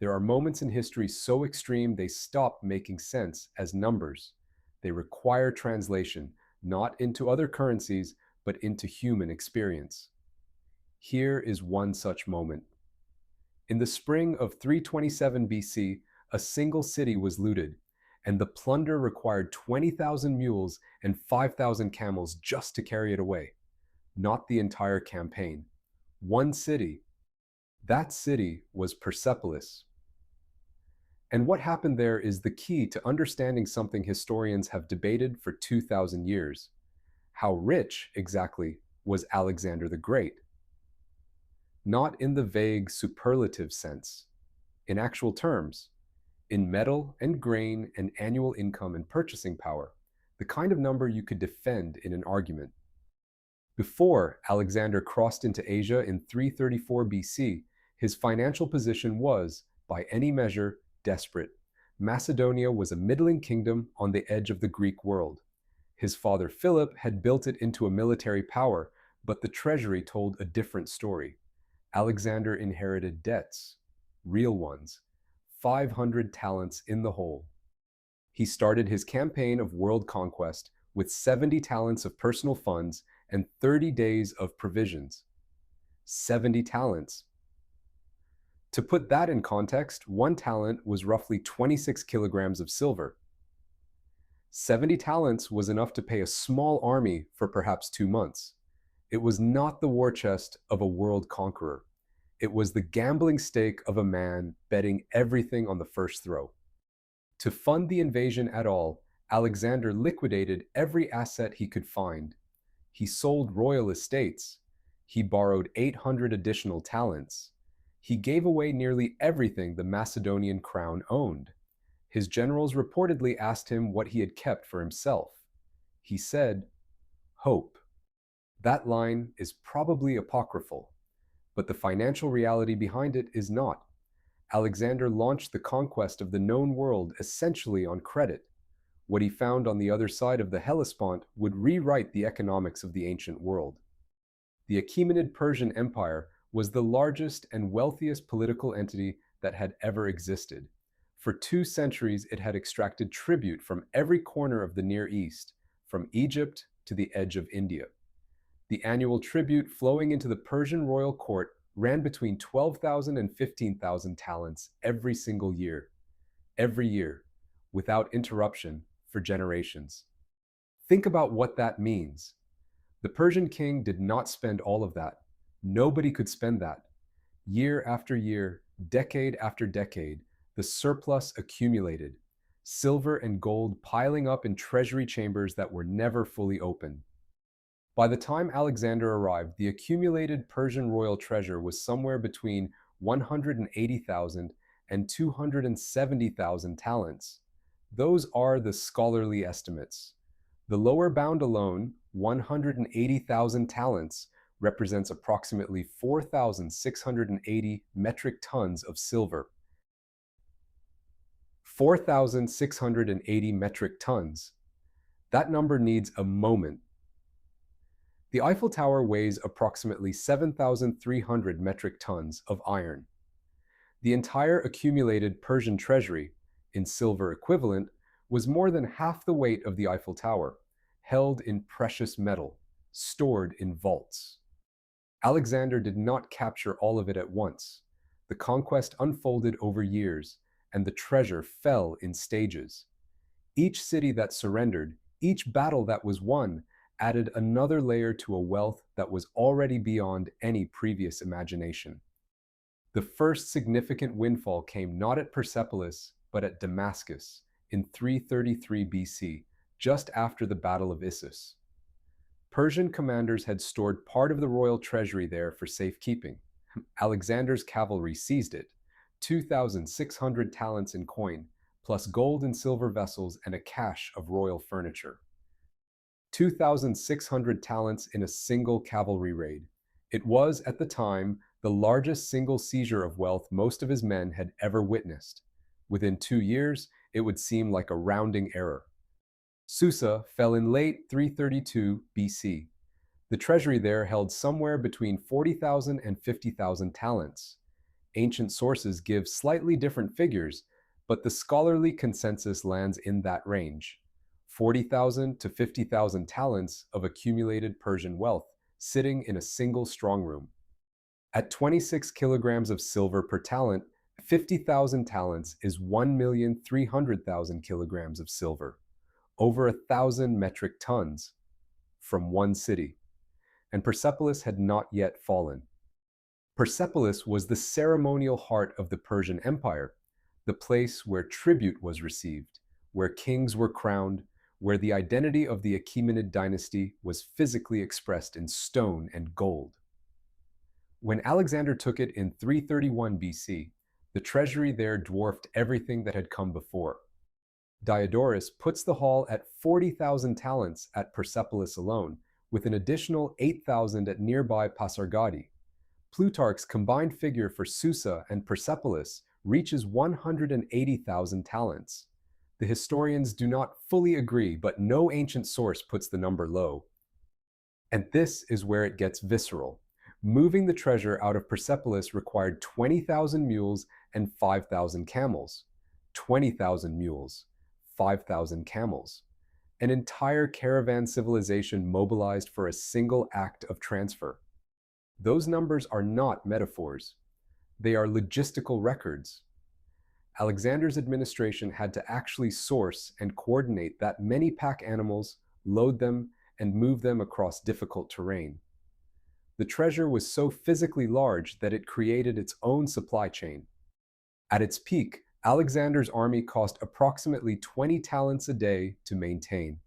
There are moments in history so extreme they stop making sense as numbers. They require translation, not into other currencies, but into human experience. Here is one such moment. In the spring of 327 BC, a single city was looted, and the plunder required 20,000 mules and 5,000 camels just to carry it away. Not the entire campaign. One city. That city was Persepolis. And what happened there is the key to understanding something historians have debated for 2,000 years. How rich, exactly, was Alexander the Great? Not in the vague superlative sense. In actual terms, in metal and grain and annual income and purchasing power, the kind of number you could defend in an argument. Before Alexander crossed into Asia in 334 BC, his financial position was, by any measure, desperate. Macedonia was a middling kingdom on the edge of the Greek world. His father Philip had built it into a military power, but the treasury told a different story. Alexander inherited debts, real ones, 500 talents in the whole. He started his campaign of world conquest with 70 talents of personal funds and 30 days of provisions. 70 talents. To put that in context, one talent was roughly 26 kilograms of silver. 70 talents was enough to pay a small army for perhaps 2 months. It was not the war chest of a world conqueror. It was the gambling stake of a man betting everything on the first throw. To fund the invasion at all, Alexander liquidated every asset he could find. He sold royal estates. He borrowed 800 additional talents. He gave away nearly everything the Macedonian crown owned. His generals reportedly asked him what he had kept for himself. He said, "Hope." That line is probably apocryphal, but the financial reality behind it is not. Alexander launched the conquest of the known world essentially on credit. What he found on the other side of the Hellespont would rewrite the economics of the ancient world. The Achaemenid Persian Empire was the largest and wealthiest political entity that had ever existed. For 2 centuries, it had extracted tribute from every corner of the Near East, from Egypt to the edge of India. The annual tribute flowing into the Persian royal court ran between 12,000 and 15,000 talents every single year. Every year, without interruption, for generations. Think about what that means. The Persian king did not spend all of that. Nobody could spend that. Year after year, decade after decade, the surplus accumulated, silver and gold piling up in treasury chambers that were never fully opened. By the time Alexander arrived, the accumulated Persian royal treasure was somewhere between 180,000 and 270,000 talents. Those are the scholarly estimates. The lower bound alone, 180,000 talents, represents approximately 4,680 metric tons of silver. 4,680 metric tons. That number needs a moment. The Eiffel Tower weighs approximately 7,300 metric tons of iron. The entire accumulated Persian treasury, in silver equivalent, was more than half the weight of the Eiffel Tower, held in precious metal, stored in vaults. Alexander did not capture all of it at once. The conquest unfolded over years, and the treasure fell in stages. Each city that surrendered, each battle that was won, added another layer to a wealth that was already beyond any previous imagination. The first significant windfall came not at Persepolis, but at Damascus in 333 BC, just after the Battle of Issus. Persian commanders had stored part of the royal treasury there for safekeeping. Alexander's cavalry seized it, 2,600 talents in coin, plus gold and silver vessels and a cache of royal furniture. 2,600 talents in a single cavalry raid. It was, at the time, the largest single seizure of wealth most of his men had ever witnessed. Within 2 years, it would seem like a rounding error. Susa fell in late 332 BC. The treasury there held somewhere between 40,000 and 50,000 talents. Ancient sources give slightly different figures, but the scholarly consensus lands in that range: 40,000 to 50,000 talents of accumulated Persian wealth sitting in a single strongroom. At 26 kilograms of silver per talent, 50,000 talents is 1,300,000 kilograms of silver, over 1,000 metric tons, from one city. And Persepolis had not yet fallen. Persepolis was the ceremonial heart of the Persian Empire, the place where tribute was received, where kings were crowned, where the identity of the Achaemenid dynasty was physically expressed in stone and gold. When Alexander took it in 331 BC, the treasury there dwarfed everything that had come before. Diodorus puts the haul at 40,000 talents at Persepolis alone, with an additional 8,000 at nearby Pasargadae. Plutarch's combined figure for Susa and Persepolis reaches 180,000 talents. The historians do not fully agree, but no ancient source puts the number low. And this is where it gets visceral. Moving the treasure out of Persepolis required 20,000 mules and 5,000 camels. 20,000 mules, 5,000 camels. An entire caravan civilization mobilized for a single act of transfer. Those numbers are not metaphors. They are logistical records. Alexander's administration had to actually source and coordinate that many pack animals, load them, and move them across difficult terrain. The treasure was so physically large that it created its own supply chain. At its peak, Alexander's army cost approximately 20 talents a day to maintain.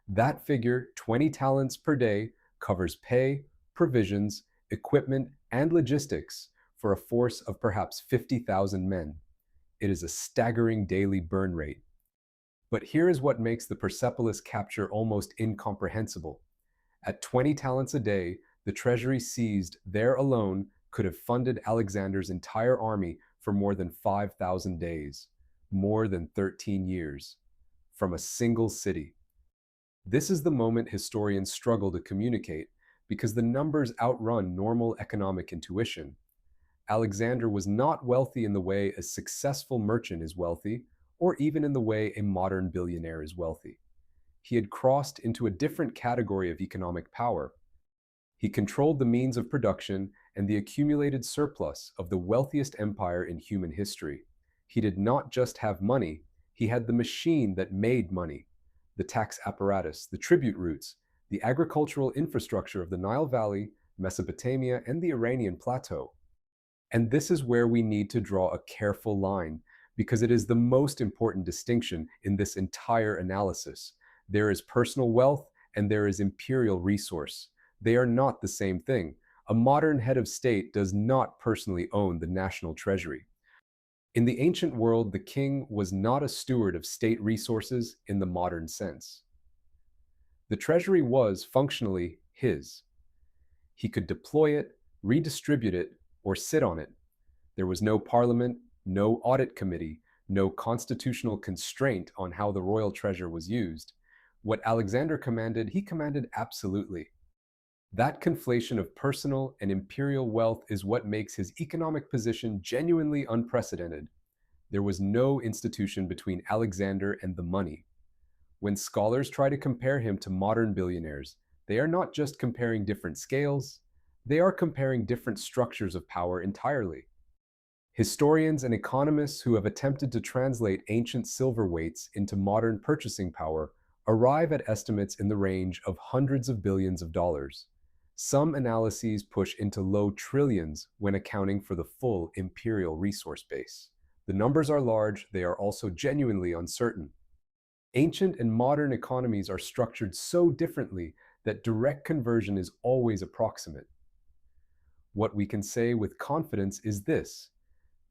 That figure, 20 talents per day, covers pay, provisions, equipment, and logistics for a force of perhaps 50,000 men. It is a staggering daily burn rate. But here is what makes the Persepolis capture almost incomprehensible. At 20 talents a day, the treasury seized there alone could have funded Alexander's entire army for more than 5,000 days, more than 13 years, from a single city. This is the moment historians struggle to communicate because the numbers outrun normal economic intuition. Alexander was not wealthy in the way a successful merchant is wealthy, or even in the way a modern billionaire is wealthy. He had crossed into a different category of economic power. He controlled the means of production and the accumulated surplus of the wealthiest empire in human history. He did not just have money, he had the machine that made money, the tax apparatus, the tribute routes, the agricultural infrastructure of the Nile Valley, Mesopotamia, and the Iranian plateau. And this is where we need to draw a careful line, because it is the most important distinction in this entire analysis. There is personal wealth and there is imperial resource. They are not the same thing. A modern head of state does not personally own the national treasury. In the ancient world, the king was not a steward of state resources in the modern sense. The treasury was functionally his. He could deploy it, redistribute it, or sit on it. There was no parliament, no audit committee, no constitutional constraint on how the royal treasure was used. What Alexander commanded, he commanded absolutely. That conflation of personal and imperial wealth is what makes his economic position genuinely unprecedented. There was no institution between Alexander and the money. When scholars try to compare him to modern billionaires, they are not just comparing different scales, they are comparing different structures of power entirely. Historians and economists who have attempted to translate ancient silver weights into modern purchasing power arrive at estimates in the range of hundreds of billions of dollars. Some analyses push into low trillions when accounting for the full imperial resource base. The numbers are large, they are also genuinely uncertain. Ancient and modern economies are structured so differently that direct conversion is always approximate. What we can say with confidence is this: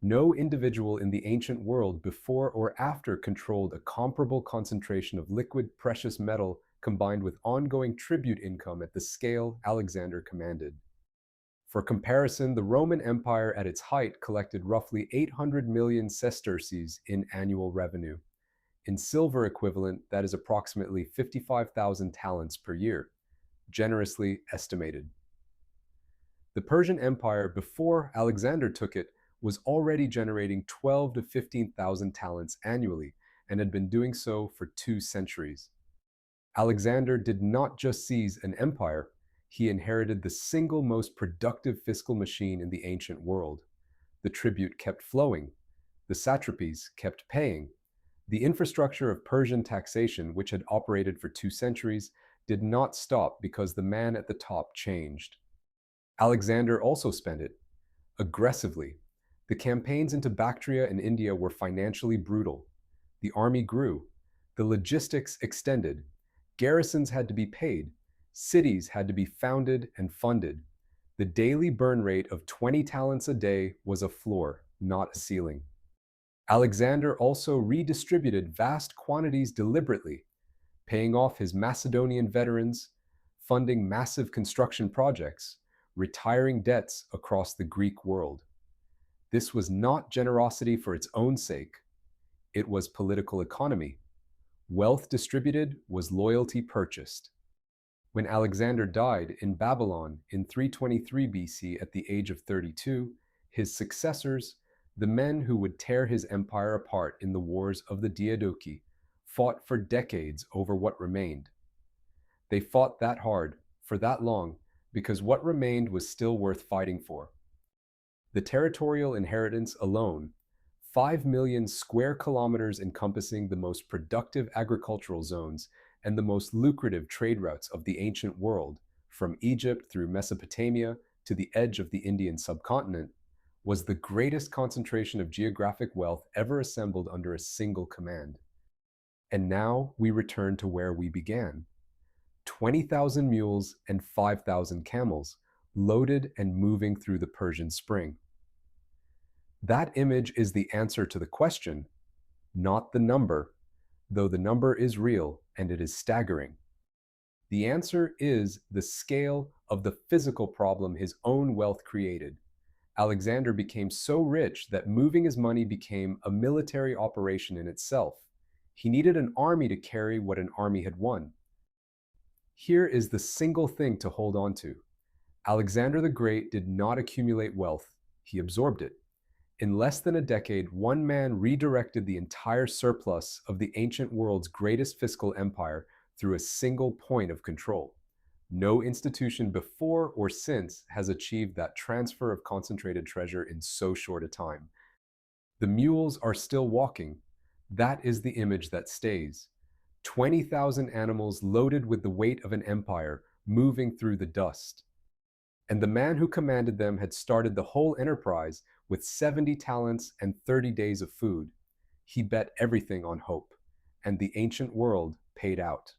no individual in the ancient world before or after controlled a comparable concentration of liquid precious metal combined with ongoing tribute income at the scale Alexander commanded. For comparison, the Roman Empire at its height collected roughly 800 million sesterces in annual revenue. In silver equivalent, that is approximately 55,000 talents per year, generously estimated. The Persian Empire before Alexander took it was already generating 12 to 15,000 talents annually and had been doing so for 2 centuries. Alexander did not just seize an empire, he inherited the single most productive fiscal machine in the ancient world. The tribute kept flowing, the satrapies kept paying. The infrastructure of Persian taxation, which had operated for 2 centuries, did not stop because the man at the top changed. Alexander also spent it aggressively. The campaigns into Bactria and India were financially brutal. The army grew. The logistics extended. Garrisons had to be paid. Cities had to be founded and funded. The daily burn rate of 20 talents a day was a floor, not a ceiling. Alexander also redistributed vast quantities deliberately, paying off his Macedonian veterans, funding massive construction projects, retiring debts across the Greek world. This was not generosity for its own sake. It was political economy. Wealth distributed was loyalty purchased. When Alexander died in Babylon in 323 BC at the age of 32, his successors, the men who would tear his empire apart in the wars of the Diadochi, fought for decades over what remained. They fought that hard, for that long, because what remained was still worth fighting for. The territorial inheritance alone, 5 million square kilometers encompassing the most productive agricultural zones and the most lucrative trade routes of the ancient world, from Egypt through Mesopotamia to the edge of the Indian subcontinent, was the greatest concentration of geographic wealth ever assembled under a single command. And now we return to where we began. 20,000 mules and 5,000 camels, loaded and moving through the Persian Spring. That image is the answer to the question, not the number, though the number is real and it is staggering. The answer is the scale of the physical problem his own wealth created. Alexander became so rich that moving his money became a military operation in itself. He needed an army to carry what an army had won. Here is the single thing to hold on to. Alexander the Great did not accumulate wealth, he absorbed it. In less than a decade, one man redirected the entire surplus of the ancient world's greatest fiscal empire through a single point of control. No institution before or since has achieved that transfer of concentrated treasure in so short a time. The mules are still walking. That is the image that stays. 20,000 animals loaded with the weight of an empire, moving through the dust. And the man who commanded them had started the whole enterprise with 70 talents and 30 days of food. He bet everything on hope, and the ancient world paid out.